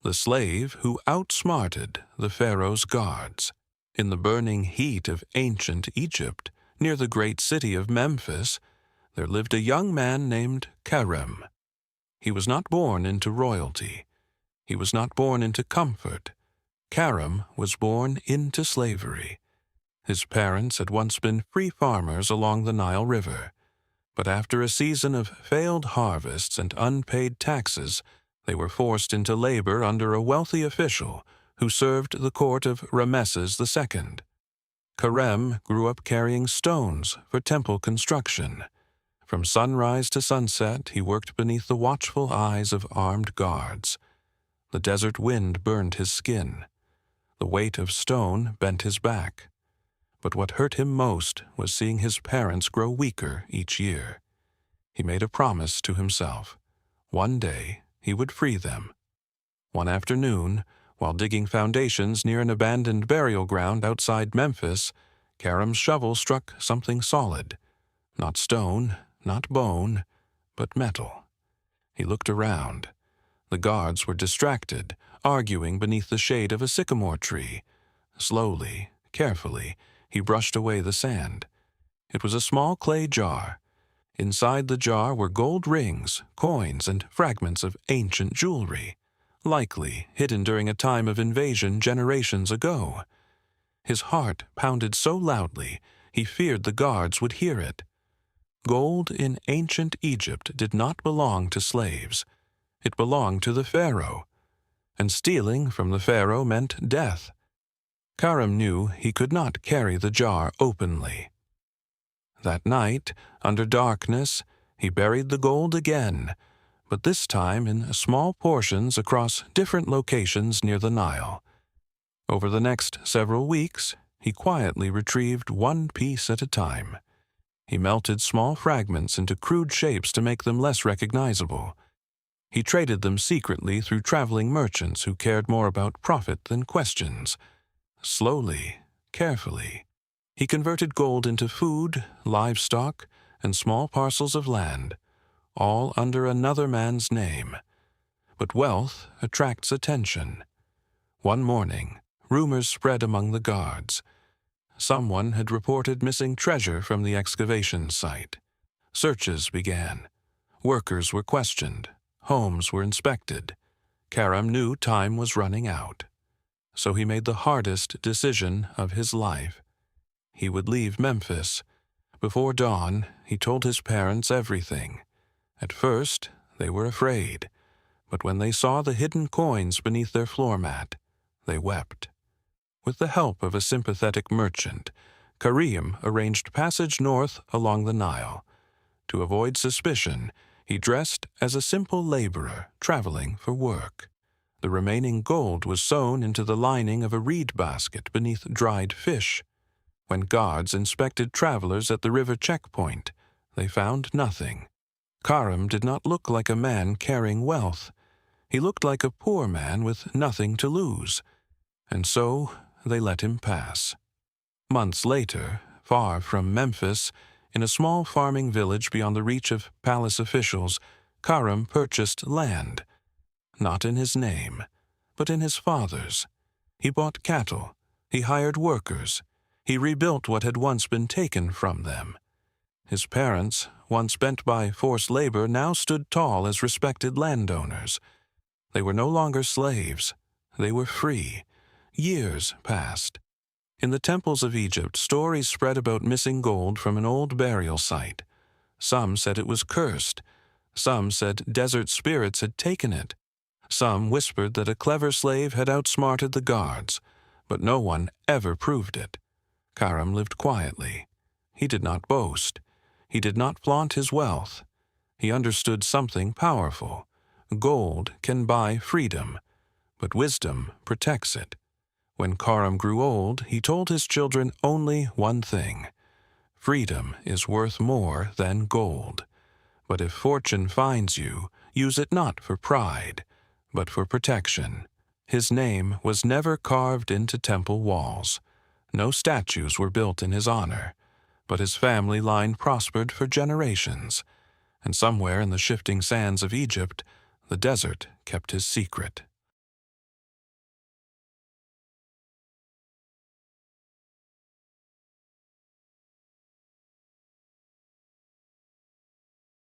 the slave who outsmarted the Pharaoh's guards. In the burning heat of ancient Egypt, near the great city of Memphis, there lived a young man named Pharaoh. He was not born into royalty. He was not born into comfort. Pharaoh was born into slavery. His parents had once been free farmers along the Nile River, but after a season of failed harvests and unpaid taxes, they were forced into labor under a wealthy official who served the court of Ramesses II. Pharaoh grew up carrying stones for temple construction. From sunrise to sunset, he worked beneath the watchful eyes of armed guards. The desert wind burned his skin. The weight of stone bent his back. But what hurt him most was seeing his parents grow weaker each year. He made a promise to himself. One day he would free them. One afternoon, while digging foundations near an abandoned burial ground outside Memphis, Pharaoh's shovel struck something solid. Not stone, not bone, but metal. He looked around. The guards were distracted, arguing beneath the shade of a sycamore tree. Slowly, carefully, he brushed away the sand. It was a small clay jar. Inside the jar were gold rings, coins, and fragments of ancient jewelry, likely hidden during a time of invasion generations ago. His heart pounded so loudly he feared the guards would hear it. Gold in ancient Egypt did not belong to slaves. It belonged to the Pharaoh, and stealing from the Pharaoh meant death. Pharaoh knew he could not carry the jar openly. That night, under darkness, he buried the gold again, but this time in small portions across different locations near the Nile. Over the next several weeks, he quietly retrieved one piece at a time. He melted small fragments into crude shapes to make them less recognizable. He traded them secretly through traveling merchants who cared more about profit than questions. Slowly, carefully, he converted gold into food, livestock, and small parcels of land, all under another man's name. But wealth attracts attention. One morning, rumors spread among the guards. Someone had reported missing treasure from the excavation site. Searches began. Workers were questioned. Homes were inspected. Pharaoh knew time was running out. So he made the hardest decision of his life. He would leave Memphis. Before dawn, he told his parents everything. At first, they were afraid, but when they saw the hidden coins beneath their floor mat, they wept. With the help of a sympathetic merchant, Karim arranged passage north along the Nile. To avoid suspicion, he dressed as a simple laborer traveling for work. The remaining gold was sewn into the lining of a reed basket beneath dried fish. When guards inspected travelers at the river checkpoint, they found nothing. Pharaoh did not look like a man carrying wealth. He looked like a poor man with nothing to lose. And so they let him pass. Months later, far from Memphis, in a small farming village beyond the reach of palace officials, Pharaoh purchased land. Not in his name, but in his father's. He bought cattle. He hired workers. He rebuilt what had once been taken from them. His parents, once bent by forced labor, now stood tall as respected landowners. They were no longer slaves. They were free. Years passed. In the temples of Egypt, stories spread about missing gold from an old burial site. Some said it was cursed. Some said desert spirits had taken it. Some whispered that a clever slave had outsmarted the guards, but no one ever proved it. Pharaoh lived quietly. He did not boast. He did not flaunt his wealth. He understood something powerful. Gold can buy freedom, but wisdom protects it. When Pharaoh grew old, he told his children only one thing: freedom is worth more than gold. But if fortune finds you, use it not for pride, but for protection. His name was never carved into temple walls. No statues were built in his honor, but his family line prospered for generations, and somewhere in the shifting sands of Egypt, the desert kept his secret.